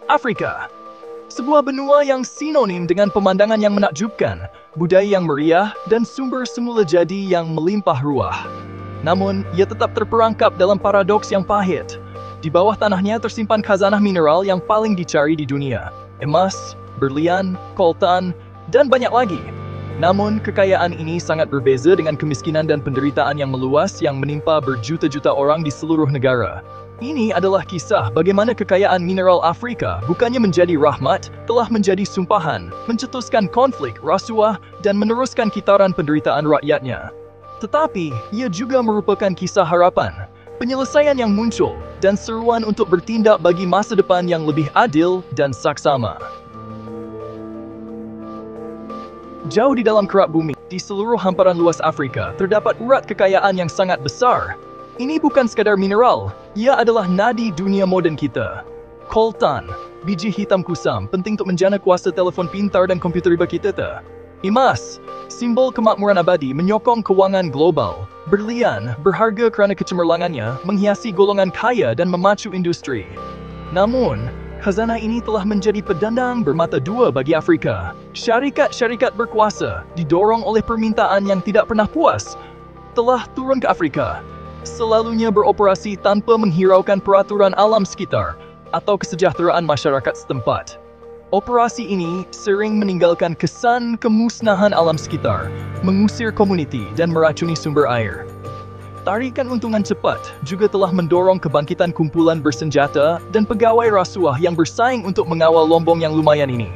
Afrika. Sebuah benua yang sinonim dengan pemandangan yang menakjubkan, budaya yang meriah, dan sumber semula jadi yang melimpah ruah. Namun, ia tetap terperangkap dalam paradoks yang pahit. Di bawah tanahnya tersimpan khazanah mineral yang paling dicari di dunia. Emas, berlian, koltan, dan banyak lagi. Namun, kekayaan ini sangat berbeza dengan kemiskinan dan penderitaan yang meluas yang menimpa berjuta-juta orang di seluruh negara. Ini adalah kisah bagaimana kekayaan mineral Afrika bukannya menjadi rahmat, telah menjadi sumpahan, mencetuskan konflik, rasuah, dan meneruskan kitaran penderitaan rakyatnya. Tetapi, ia juga merupakan kisah harapan, penyelesaian yang muncul, dan seruan untuk bertindak bagi masa depan yang lebih adil dan saksama. Jauh di dalam kerak bumi, di seluruh hamparan luas Afrika, terdapat urat kekayaan yang sangat besar. Ini bukan sekadar mineral, ia adalah nadi dunia moden kita. Koltan, biji hitam kusam, penting untuk menjana kuasa telefon pintar dan komputer riba kita. Emas, simbol kemakmuran abadi menyokong kewangan global. Berlian, berharga kerana kecemerlangannya, menghiasi golongan kaya dan memacu industri. Namun, khazanah ini telah menjadi pedandang bermata dua bagi Afrika. Syarikat-syarikat berkuasa, didorong oleh permintaan yang tidak pernah puas, telah turun ke Afrika. Selalunya beroperasi tanpa menghiraukan peraturan alam sekitar atau kesejahteraan masyarakat setempat. Operasi ini sering meninggalkan kesan kemusnahan alam sekitar, mengusir komuniti dan meracuni sumber air. Tarikan untungan cepat juga telah mendorong kebangkitan kumpulan bersenjata dan pegawai rasuah yang bersaing untuk mengawal lombong yang lumayan ini.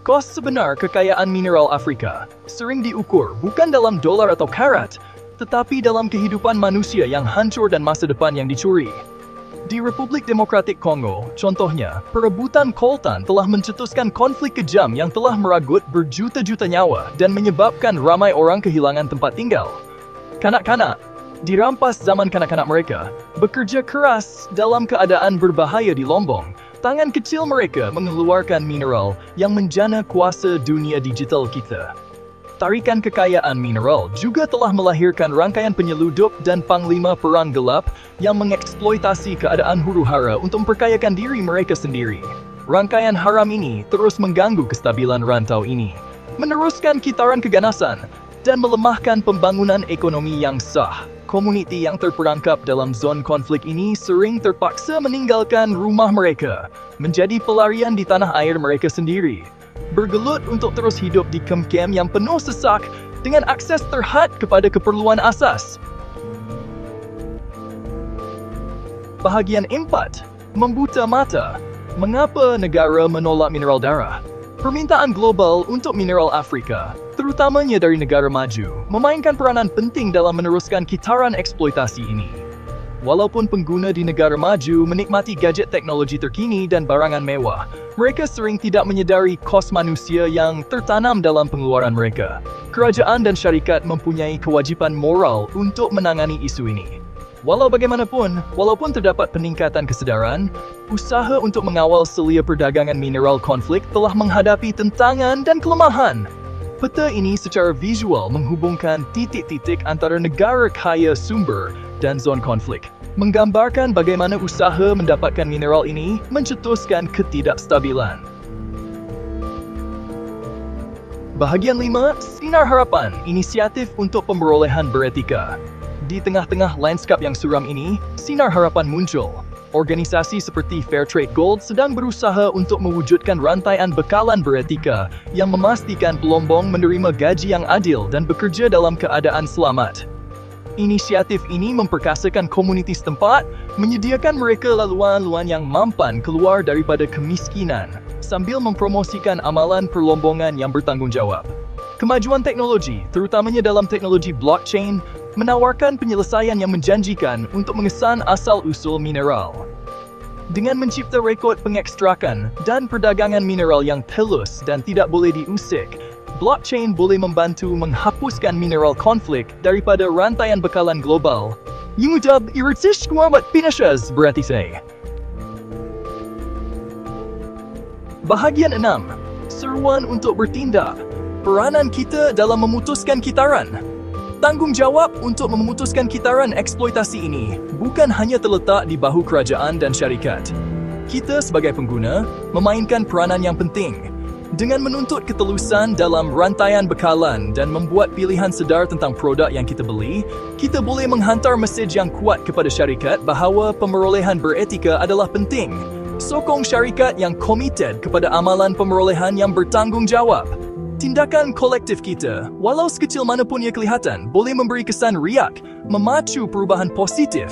Kos sebenar kekayaan mineral Afrika sering diukur bukan dalam dolar atau karat, tetapi dalam kehidupan manusia yang hancur dan masa depan yang dicuri. Di Republik Demokratik Kongo, contohnya, perebutan koltan telah mencetuskan konflik kejam yang telah meragut berjuta-juta nyawa dan menyebabkan ramai orang kehilangan tempat tinggal. Kanak-kanak dirampas zaman kanak-kanak mereka, bekerja keras dalam keadaan berbahaya di lombong. Tangan kecil mereka mengeluarkan mineral yang menjana kuasa dunia digital kita. Tarikan kekayaan mineral juga telah melahirkan rangkaian penyeludup dan panglima perang gelap yang mengeksploitasi keadaan huru-hara untuk memperkayakan diri mereka sendiri. Rangkaian haram ini terus mengganggu kestabilan rantau ini, meneruskan kitaran keganasan, dan melemahkan pembangunan ekonomi yang sah. Komuniti yang terperangkap dalam zon konflik ini sering terpaksa meninggalkan rumah mereka, menjadi pelarian di tanah air mereka sendiri. Bergelut untuk terus hidup di kem-kem yang penuh sesak dengan akses terhad kepada keperluan asas. Bahagian 4. Membuta mata. Mengapa negara menolak mineral darah? Permintaan global untuk mineral Afrika, terutamanya dari negara maju, memainkan peranan penting dalam meneruskan kitaran eksploitasi ini. Walaupun pengguna di negara maju menikmati gadget teknologi terkini dan barangan mewah, mereka sering tidak menyedari kos manusia yang tertanam dalam pengeluaran mereka. Kerajaan dan syarikat mempunyai kewajipan moral untuk menangani isu ini. Walau bagaimanapun, walaupun terdapat peningkatan kesedaran, usaha untuk mengawal selia perdagangan mineral konflik telah menghadapi tentangan dan kelemahan. Peta ini secara visual menghubungkan titik-titik antara negara kaya sumber dan zon konflik, menggambarkan bagaimana usaha mendapatkan mineral ini mencetuskan ketidakstabilan. Bahagian 5, Sinar Harapan, inisiatif untuk pemberolehan beretika. Di tengah-tengah lanskap yang suram ini, Sinar Harapan muncul. Organisasi seperti Fairtrade Gold sedang berusaha untuk mewujudkan rantaian bekalan beretika yang memastikan pelombong menerima gaji yang adil dan bekerja dalam keadaan selamat. Inisiatif ini memperkasakan komuniti setempat, menyediakan mereka laluan-laluan yang mampan keluar daripada kemiskinan, sambil mempromosikan amalan perlombongan yang bertanggungjawab. Kemajuan teknologi, terutamanya dalam teknologi blockchain, menawarkan penyelesaian yang menjanjikan untuk mengesan asal-usul mineral. Dengan mencipta rekod pengekstrakan dan perdagangan mineral yang telus dan tidak boleh diusik, blockchain boleh membantu menghapuskan mineral konflik daripada rantaian bekalan global. Yung udah iritis kuamat pinashas berarti saya. Bahagian 6. Seruan untuk bertindak. Peranan kita dalam memutuskan kitaran. Tanggungjawab untuk memutuskan kitaran eksploitasi ini bukan hanya terletak di bahu kerajaan dan syarikat. Kita sebagai pengguna memainkan peranan yang penting. Dengan menuntut ketelusan dalam rantaian bekalan dan membuat pilihan sedar tentang produk yang kita beli, kita boleh menghantar mesej yang kuat kepada syarikat bahawa pemerolehan beretika adalah penting. Sokong syarikat yang komited kepada amalan pemerolehan yang bertanggungjawab. Tindakan kolektif kita, walau sekecil manapun ia kelihatan, boleh memberi kesan riak, memacu perubahan positif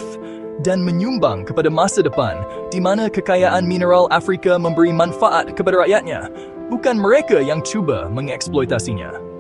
dan menyumbang kepada masa depan di mana kekayaan mineral Afrika memberi manfaat kepada rakyatnya. Bukan mereka yang cuba mengeksploitasinya.